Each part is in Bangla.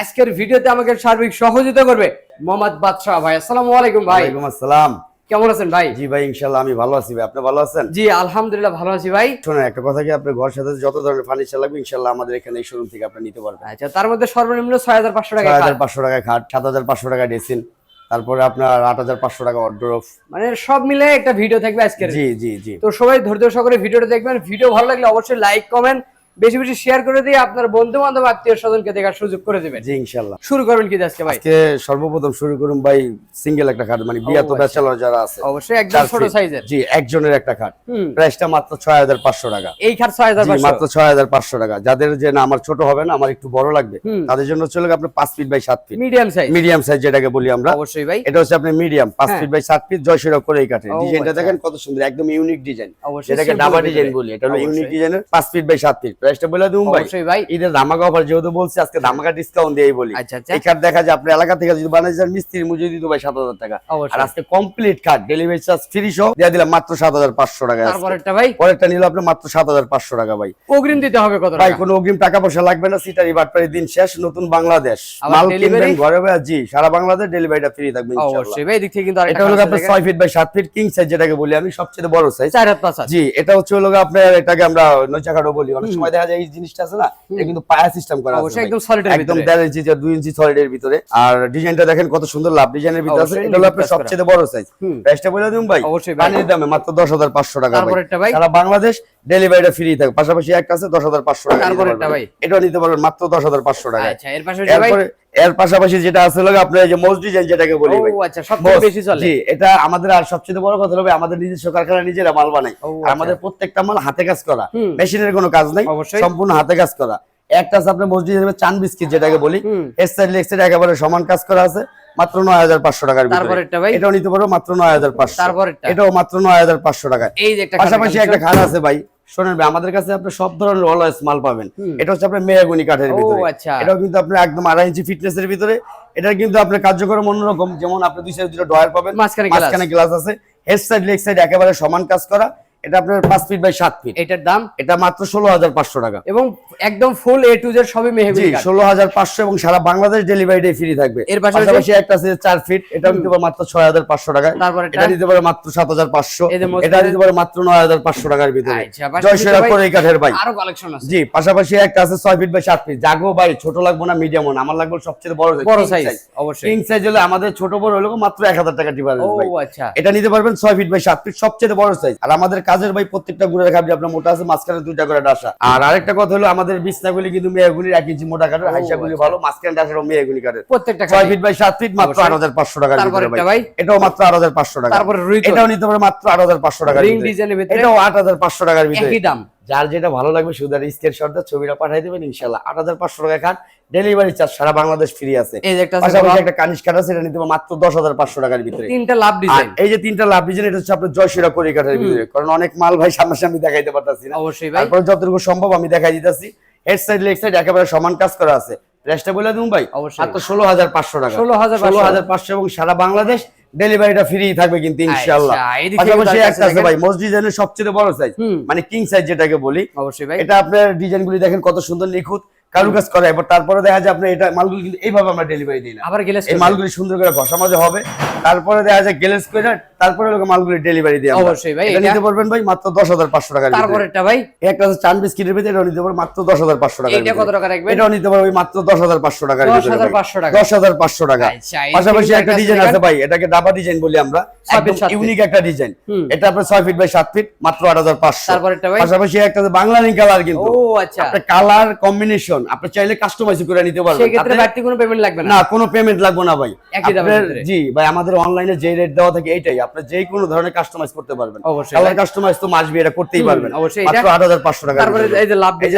আজকের ভিডিওতে আমাকে সার্বিক সহযোগিতা করবে মোহাম্মদ বাদশা ভাই। আসসালামু আলাইকুম ভাই। ওয়ালাইকুম আসসালাম। কেমন আছেন ভাই? জি ভাই, ইনশাআল্লাহ আমি ভালো আছি ভাই। আপনি ভালো আছেন? জি আলহামদুলিল্লাহ ভালো আছি ভাই। শুনুন, একটা কথা কি, আপনার ঘর সাথে যত ধরনের ফার্নিচার লাগবে ইনশাআল্লাহ আমাদের এখানে এই শোরুম থেকে আপনি নিতে পারবেন। আচ্ছা, তার মধ্যে সর্বনিম্ন 6500 টাকা। 6500 টাকা খাট, 7500 টাকা ড্রেসিং, তারপরে আপনার 8500 টাকা ওয়ার্ডরোব, মানে সব মিলে একটা ভিডিও থাকবে আজকের। জি জি জি। তো সবাই ধৈর্য সহকারে ভিডিওটা দেখবেন। ভিডিও ভালো লাগলে অবশ্যই লাইক কমেন্ট বেশি বেশি শেয়ার করে দিয়ে আপনার বন্ধু বান্ধব আত্মীয় স্বজনকে দেখার সুযোগ করে দিবেন। জি ইনশাআল্লাহ। শুরু করবেন কি আজকে ভাই? আজকে সর্বপ্রথম শুরু করুন ভাই সিঙ্গেল একটা খাট, মানে বিয়া তো ব্যাচেলর যারা আছে অবশ্যই একদম ছোট সাইজের। জি, একজনের একটা খাট, প্রাইসটা মাত্র 6500 টাকা। এই খাট 6500, মাত্র 6500 টাকা। যাদের যে না আমার ছোট হবে না, আমার একটু বড় লাগবে, তাদের জন্য চলে গেলে আপনার 5 feet by 7 feet medium size. Medium size যেটাকে বলি আমরা। অবশ্যই ভাই, এটা হচ্ছে আপনার মিডিয়াম 5 ফিট বাই 7 ফিট জয়সিরা করে এই কাঠের ডিজাইনটা দেখেন কত সুন্দর, একদম ইউনিক ডিজাইন, যেটাকে ডাবা ডিজাইন বলি। এটা হলো ইউনিক ডিজাইনের 5 ফিট বাই 7 ফিট। প্রাইসটা বলে দিই ভাই। অবশ্যই ভাই, ঈদের ধামাকা অফার যেহেতু বলছি, আজকে ধামাকা ডিসকাউন্ট দিয়েই বলি। আচ্ছা আচ্ছা। এই কাঠ দেখা যায় আপনি এলাকা থেকে যদি বানাই যান, মিস্ত্রি মজুরি দিতে ভাই 7000 টাকা, আর আজকে কমপ্লিট কাঠ ডেলিভারি চার্জ ফ্রি সহ দিয়ে দিলাম মাত্র 7500 টাকা। তারপরেরটা ভাই, পরেরটা নিল আপনি মাত্র 7500 টাকা ভাই। অগ্রিম দিতে হবে কত টাকা? ভাই কোনো অগ্রিম টাকা পয়সা লাগবে না, সিটারি বাটপারি দিন শেষ। নতুন বাংলাদেশ মাল কিনবেন ঘরে বসে, জি সারা বাংলাদেশ ডেলিভারিটা ফ্রি থাকবে ইনশাআল্লাহ। অবশ্যই ভাই, দিক থেকে কিন্তু এটা হলো আপনার 6 feet by 7 feet king size যেটাকে বলি আমি, সবচেয়ে বড় সাইজ 4 হাত 5 হাত। জি, এটা হচ্ছে হলো আপনার, এটাকে আমরা নৈচাকাঠও বলি। অনেক সময় দেখা যায় এই জিনিসটা আছে না, এটা কিন্তু পায়া সিস্টেম করা আছে, অবশ্যই একদম সলিড এর একদম ভিতরে, 1.5 ইঞ্চি 2 ইঞ্চি সলিড এর ভিতরে। আর ডিজাইনটা দেখেন কত সুন্দর, লাভ ডিজাইনের ভিতরে আছে। এটা হলো আপনার সবচেয়ে বড় সাইজ। প্রাইসটা বলে দিন ভাই, অবশ্যই পানির দামে মাত্র 10500 টাকা। তারপরেরটা ভাই, সারা বাংলাদেশ ডেলিভারিটা ফ্রি থাকে। পাশাপাশি একটা আছে 10500 টাকা। তারপরেরটা ভাই, এটাও নিতে পারবেন মাত্র 10500 টাকা। আচ্ছা, এর পাশাপাশি ভাই, এর পাশাপাশি যেটা আছে হলো আপনার এই যে মোজ ডিজাইন যেটাকে বলি ভাই। ও আচ্ছা, সবচেয়ে বেশি চলে। জি, এটা আমাদের আর সবচেয়ে বড় কথা হবে আমাদের নিজস্ব কারখানা, নিজেরা মাল বানাই। আর আমাদের প্রত্যেকটা মাল হাতে কাজ করা, মেশিনের কোনো কাজ নাই, সম্পূর্ণ হাতে কাজ করা। একটা আছে আপনার মসজিদ চান বিস্কিট যেটাকে বলি, এর সাইড লেগ সাইড একেবারে সমান কাজ করা আছে, মাত্র 9500 টাকার ভিতরে। তারপরেরটা ভাই, এটাও নিতে পারবো মাত্র 9500। তারপরেরটা এটাও মাত্র 9500 টাকা। এই যে একটা পাশাপাশি একটা খাট আছে ভাই, শোনেন ভাই, আমাদের কাছে আপনি সব ধরনের অলওয়েজ মাল পাবেন। এটা হচ্ছে আপনার মেহগনি কাঠের ভিতরে। এটাও কিন্তু আপনার একদম 2.5 ইঞ্চি ফিটনেসের ভিতরে। এটা কিন্তু আপনার কার্যক্রম অন্যরকম, যেমন আপনি দুই সাইডে দুটো ডয়ার পাবেন, মাঝখানে গ্লাস আছে, হেড সাইড লেগ সাইড একেবারে সমান কাজ করা। এটা আপনার 5 ফিট বাই 7 ফিট। এটার দাম এটা মাত্র 16500 টাকা, এবং একদম ফুল এ টু জেড সবই মেহগনি কাঠ। 16500 এবং সারা বাংলাদেশ ডেলিভারি ফ্রি থাকবে। এর পাশাপাশি একটা আছে 4 ফিট, এটা নিতে পারবে মাত্র 6500 টাকা। এটা নিতে পারবে মাত্র 7500। এটা নিতে পারবে মাত্র 9500 টাকার ভিতরে। জয়সেরা করে এই কাঠের ভাই, আরো কালেকশন আছে। জি, পাশাপাশি একটা আছে 6 ফিট বাই 7 ফিট। জাগো ভাই ছোট লাগবে না, মিডিয়াম না, আমার লাগবে সবচেয়ে বড় সাইজ। অবশ্যই কিং সাইজ হলে আমাদের ছোট বড় হলো মাত্র 1000 টাকা ডিফারেন্স ভাই। ও আচ্ছা, এটা নিতে পারবেন 6 ফিট বাই 7 ফিট, সবচেয়ে বড় সাইজ। আর আমাদের কাজের ভাই প্রত্যেকটা গুড়ের খাবি আপনার মোটা আছে, মাঝখানে দুইটা করে ডাসা। আর আরেকটা কথা হলো আমাদের বিছনাগুলি কিন্তু মেহগুলির 1 ইঞ্চি মোটা কাঠের, হাইসাগুলি ভালো, মাঝখানে ডাসারও মেহগুলি কাঠের। প্রত্যেকটা 6 ফিট বাই 7 ফিট মাত্র 8500 টাকা। তারপরেরটা ভাই, এটাও মাত্র 8500 টাকা। তারপরে এটাও নিতে পারবে মাত্র 8500 টাকা। রিং ডিজাইনের ভিতরে এটাও 8500 টাকার ভিতরে, একই দাম। যার যেটা ভালো লাগবে শুধু স্ক্রিনশট দিয়ে ছবিটা পাঠিয়ে দিবেন ইনশাআল্লাহ। 8500 টাকা খাট, ডেলিভারি চার্জ সারা বাংলাদেশ ফ্রি আছে। পাশাপাশি একটা কানিশ কাঠ আছে, এটা নিতে পারবে মাত্র 10500 টাকার ভিতরে। তিনটা লাভ ডিজাইন, এই যে তিনটা লাভ ডিজাইন, এটা হচ্ছে আপনার জয়সিরা করি কাঠের ভিতরে। কারণ অনেক মাল ভাই সামনাসামনি দেখাইতে পারতাছি না, অবশ্যই ভাই, তারপর যতটুকু সম্ভব আমি দেখাই দিতেছি। হেড সাইড লেগ সাইড একেবারে সমান কাজ করা আছে। প্রাইসটা বলে দিন ভাই, মাত্র 16500 টাকা। 16500 এবং সারা বাংলাদেশ ডেলিভারিটা ফ্রি থাকবে কিন্তু ইনশাআল্লাহ। পাশাপাশি একটা আছে ভাই মোজ ডিজাইনের সবচেয়ে বড় সাইজ, মানে কিং সাইজ যেটাকে বলি। অবশ্যই ভাই, এটা আপনার ডিজাইনগুলি দেখেন কত সুন্দর নিখুঁত কারুকাজ করা। এবার তারপরে দেখা যায় আপনি এটা মালগুলি কিন্তু এইভাবে আমরা ডেলিভারি দিই না, আবার গ্লেজ এই মালগুলি সুন্দর করে ঘষা মাজা হবে, তারপরে দেখা যায় গ্লেজ করে, তারপরে লোক মালগুলি ডেলিভারি দিই আমরা। অবশ্যই ভাই, এটা নিতে পারবেন ভাই মাত্র 10500 টাকা। তারপরেরটা ভাই, একটা আছে চান বিস্কিটের ভিতরে, এটা নিতে পারবেন মাত্র 10500 টাকা। এটা কত টাকা রাখবেন? এটাও নিতে পারবেন মাত্র 10500 টাকার ভিতরে। 10500 টাকা, 10500 টাকা। পাশাপাশি একটা ডিজাইন আছে ভাই, এটাকে ডাবা ডিজাইন বলি আমরা, একদম ইউনিক একটা ডিজাইন। এটা আপনার 6 ফিট বাই 7 ফিট, মাত্র 8500। তারপরেরটা ভাই, পাশাপাশি একটা বাংলানি কালার, কিন্তু ও আচ্ছা, আপনার কালার কম্বিনেশন আপনি চাইলে কাস্টমাইজ করে নিতে পারবেন। সেই ক্ষেত্রে বাড়তি কোনো পেমেন্ট লাগবে না? না, কোনো পেমেন্ট লাগবে না ভাই। একই দামের ভিতরে, জি ভাই, আমাদের অনলাইনে যে রেট দেওয়া থাকে এইটাই, আপনি যে কোনো ধরনের কাস্টমাইজ করতে পারবেন। অবশ্যই কালার কাস্টমাইজ তো মাসবি, এটা করতেই পারবেন। অবশ্যই, মাত্র 8500 টাকা। তারপরে এই যে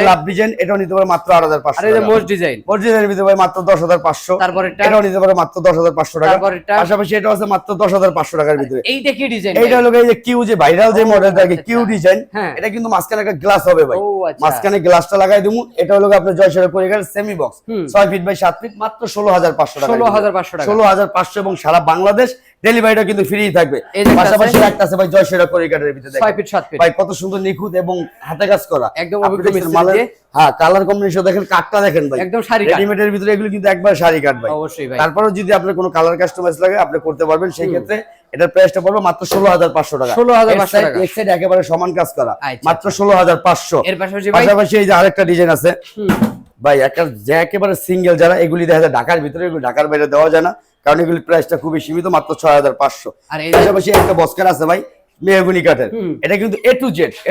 লাভ ডিজাইন, এটাও নিতে পারবেন মাত্র 8500 আর এই যে মোজ ডিজাইন, মোজ ডিজাইনের ভিতরে ভাই মাত্র 10500। তারপরেরটা এটাও নিতে পারবেন মাত্র 10500 টাকা। তারপরেরটা পাশাপাশি এটা আছে মাত্র 10500 টাকার ভিতরে। এইটা কি ডিজাইন? এইটা হলো এই যে কিউ, যে ভাইরাল যে মডেলটা কিউ ডিজাইন, এটা কিন্তু মাঝখানে একটা গ্লাস হবে ভাই, মাঝখানে গ্লাসটা লাগাই দিমু। এটা হলো আপনার জয় জয়সেরা কোরিয়ার semi box 6 feet by 7 feet মাত্র 16500 টাকা। 16500 টাকা, 16500 এবং সারা বাংলাদেশ ডেলিভারিটা কিন্তু ফ্রি থাকবে। পাশাপাশি একটা আছে ভাই জয়সেরা কোরিয়ার ভিতরে 6 ফিট 7 ফিট ভাই কত সুন্দর নিখুঁত এবং হাতে কাজ করা একদম অভিজ্ঞ মিস্ত্রি দিয়ে। হ্যাঁ কালার কম্বিনেশন দেখেন, কাটটা দেখেন ভাই একদম শাড়ি কাট, রেডিমেডের ভিতরে এগুলো কিন্তু একবার শাড়ি কাট ভাই। অবশ্যই ভাই। তারপরেও যদি আপনার কোনো কালার কাস্টমাইজ লাগে আপনি করতে পারবেন, সেই ক্ষেত্রে এটার প্রাইসটা পড়বে মাত্র 16500 টাকা। 16500 টাকা, এক সাইড একেবারে সমান কাজ করা মাত্র 16500। এর পাশাপাশি ভাই পাশাপাশি এই যে আরেকটা ডিজাইন আছে ভাই, একটা যে একেবারে সিঙ্গেল যারা এগুলি দেখা যায় ঢাকার ভিতরে, এগুলো ঢাকার বাইরে দেওয়া যায় না কারণ এগুলির প্রাইসটা খুবই সীমিত, মাত্র 6500। আর এই পাশাপাশি একটা বস্কার আছে ভাই মেহগনি কাঠের, এটা কিন্তু এ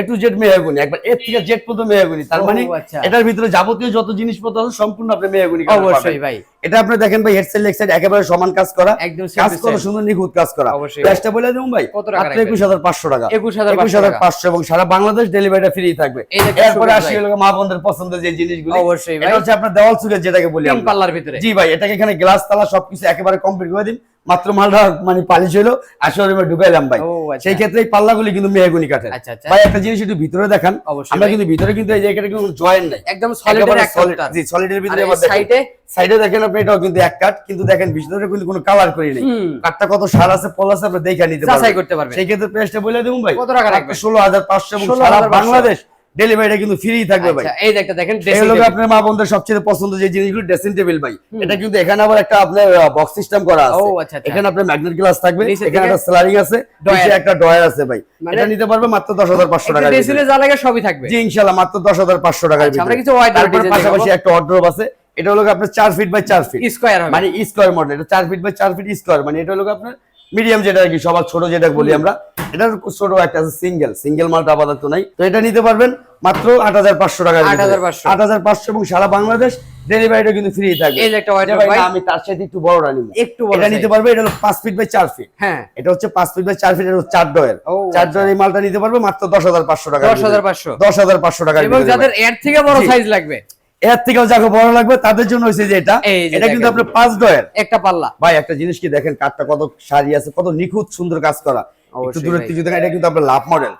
টু জেড মেহগনি, একবার এ থেকে জেড পর্যন্ত মেহগনি। তার মানে এটার ভিতরে যাবতীয় যত জিনিসপত্র আছে সম্পূর্ণ আপনি মেহগনি কাঠ পাবেন। অবশ্যই ভাই এটা আপনি দেখেন ভাই, হেড সাইড লেগ সাইড একেবারে সমান কাজ করা, একদম কাজ কত সুন্দর নিখুঁত কাজ করা। প্রাইসটা বলে দেব ভাই মাত্র 21500 টাকা। 21500 এবং সারা বাংলাদেশ ডেলিভারিটা ফ্রি থাকবে। এরপরে আসি হলো মা বোনদের পছন্দের যে জিনিসগুলো, অবশ্যই ভাই এটা হচ্ছে আপনার দেওয়াল চুকে যেটাকে বলি আমরা, পাল্লার ভিতরে। জি ভাই, এটাকে এখানে গ্লাস তালা সবকিছু একেবারে কমপ্লিট করে দিন, মাত্র মালটা মানে পালিশ হলো আসলে ঢুকাইলাম ভাই। সেই ক্ষেত্রে এই পাল্লাগুলি কিন্তু মেহগনি কাঠের। ভাই একটা জিনিস একটু ভিতরে দেখান, আমরা কিন্তু ভিতরে কিন্তু এই জায়গাটা কিন্তু জয়েন্ট নাই, একদম সলিডের একটা। জি সলিডের ভিতরে আমাদের সাইডে দেখেন আপনি, এটাও কিন্তু এক কাট, কিন্তু দেখেন ভিতরে কিন্তু কোনো কালার করি নাই, কাটটা কত সার আছে পল আছে আপনি দেখে নিতে পারবেন, যাচাই করতে পারবেন। সেই ক্ষেত্রে প্রাইসটা বলে দেবো ভাই কত টাকা রাখবে? 16500 এবং সারা বাংলাদেশ ডেলিভারিটা কিন্তু ফ্রি থাকবে ভাই। এই একটা দেখেন ড্রেসিং টেবিল, আপনার মা বোনদের সবচেয়ে পছন্দের যে জিনিসগুলো ড্রেসিং টেবিল ভাই, এটা কিন্তু এখানে আবার একটা আপনার বক্স সিস্টেম করা আছে। এখানে আপনার ম্যাগনেট গ্লাস থাকবে, এখানে একটা স্লাইডিং আছে, নিচে একটা ডয়ার আছে ভাই। এটা নিতে পারবে মাত্র 10500 টাকা। ড্রেসিংয়ে যা লাগে সবই থাকবে জি ইনশাআল্লাহ, মাত্র 10500 টাকার ভিতরে। আমরা কিছু ওয়াইড ডিজাইন, পাশাপাশি একটা ওয়ার্ড্রোব আছে, এটা হলো আপনার 4 ফিট বাই 4 ফিট স্কয়ার হবে, মানে স্কয়ার মডেল। এটা 4 ফিট বাই 4 ফিট স্কয়ার, মানে এটা হলো আপনার মিডিয়াম, যেটা আর কি সবার ছোট যেটা বলি আমরা, এটার ছোট একটা আছে সিঙ্গেল মালটা আপাতত নাই, তো এটা নিতে পারবেন মাত্র 8500 টাকা। 8500 এবং সারা বাংলাদেশ ডেলিভারিটা কিন্তু ফ্রি থাকবে। এই যে একটা ওয়াইড ভাই, আমি তার সাথে একটু বড়টা নিব, একটু বড় এটা নিতে পারবে, এটা হলো 5 ফিট বাই 4 ফিট। হ্যাঁ এটা হচ্ছে 5 ফিট বাই 4 ফিট, এটা হচ্ছে 4 ডয়ের। 4 ডয়ের এই মালটা নিতে পারবে মাত্র 10500 টাকা। 10500 টাকা। এবং যাদের এর থেকে বড় সাইজ লাগবে, এর থেকেও যাকে বড় লাগবে তাদের জন্য হইছে যে এটা কিন্তু আপনার 5 ডয়ের একটা পাল্লা। ভাই একটা জিনিস কি দেখেন, কাঠটা কত সারি আছে, কত নিখুঁত সুন্দর কাজ করা। একটু দূরে থেকে দেখেন, এটা কিন্তু আপনার লাভ মডেল,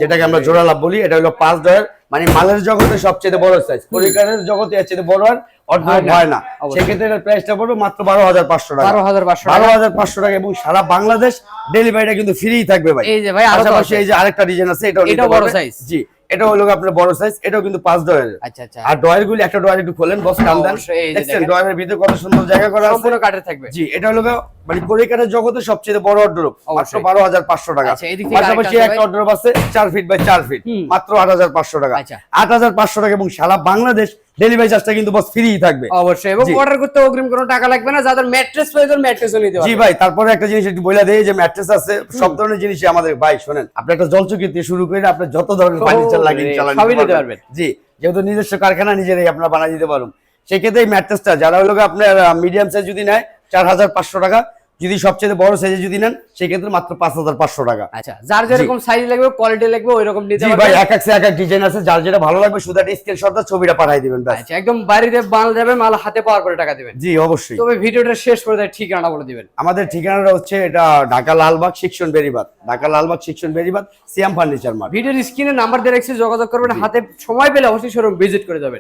যেটাকে আমরা জোড়া লাভ বলি। এটা হলো 5 ডয়ের, মানে মালের জগতে সবচেয়ে বড় সাইজ, কোরিয়ারের জগতে এর চেয়ে বড় আর অর্ধেক হয় না। সেক্ষেত্রে এর প্রাইসটা পড়বে মাত্র 12500 টাকা। 12500 টাকা এবং সারা বাংলাদেশ ডেলিভারিটা কিন্তু ফ্রি থাকবে ভাই। এই যে ভাই পাশাপাশি এই যে আরেকটা ডিজাইন আছে, এটা বড় সাইজ। জি এটা হলো আপনার বড় সাইজ, এটাও কিন্তু 5 ডয়ের। আচ্ছা আচ্ছা। আর ডয়ার গুলি একটা ডয়ার একটু খোলেন বস, টান দেন, দেখছেন ডয়ারের ভিতরে কত সুন্দর জায়গা করা আছে, সম্পূর্ণ কাঠের থাকবে। জি এটা হলো মানে কোরিয়ারের জগতে সবচেয়ে বড় ওয়ার্ডরোব, মাত্র 12500 টাকা। পাশাপাশি একটা ওয়ার্ডরোব আছে 4 ফিট বাই 4 ফিট, মাত্র 8500 টাকা। 8500 টাকা এবং সারা বাংলাদেশ ডেলিভারি চার্জটা কিন্তু বস ফ্রি থাকবে। অবশ্যই, এবং অর্ডার করতে অগ্রিম কোনো টাকা লাগবে না। যাদের ম্যাট্রেস প্রয়োজন ম্যাট্রেসও নিতে পারবেন। জি ভাই, তারপরে একটা জিনিস একটু বলে দেই, যে ম্যাট্রেস আছে সব ধরনের জিনিসই আমাদের। ভাই শুনেন, আপনি একটা জলচৌকি থেকে শুরু করে আপনি যত ধরনের ফার্নিচার লাগে ইনশাআল্লাহ সবই নিতে পারবেন। জি যেহেতু নিজস্ব কারখানা, নিজেরাই আপনারা বানিয়ে দিতে পারবেন। সেই ক্ষেত্রে এই ম্যাট্রেসটা যারা হলো আপনার মিডিয়াম সাইজ যদি নেয় 4500 টাকা, যদি সবচেয়ে বড় সাইজে যদি নেন সেই ক্ষেত্রে মাত্র 5500 টাকা। আচ্ছা, যার যেরকম সাইজ লাগবে কোয়ালিটি লাগবে ওই রকম নিতে পারবেন। জি ভাই, এক এক ডিজাইন আছে, যার যেটা ভালো লাগবে শুধু একটা স্ক্রিনশটটা ছবিটা পাঠিয়ে দিবেন। আচ্ছা, একদম বাড়িতে মাল যাবে, মাল হাতে পাওয়ার পরে টাকা দিবেন। জি অবশ্যই। তবে ভিডিওটা শেষ করে দেয় ঠিকানাটা বলে দিবেন। আমাদের ঠিকানাটা হচ্ছে এটা ঢাকা লালবাগ সেকশন বেরিবাদ, ঢাকা লালবাগ সেকশন বেরিবাদ, সিয়াম ফার্নিচার মার্ট। ভিডিওর স্ক্রিনে নাম্বার দিয়ে রাখছি, যোগাযোগ করবেন। হাতে সময় পেলে অবশ্যই শোরুম ভিজিট করে যাবেন।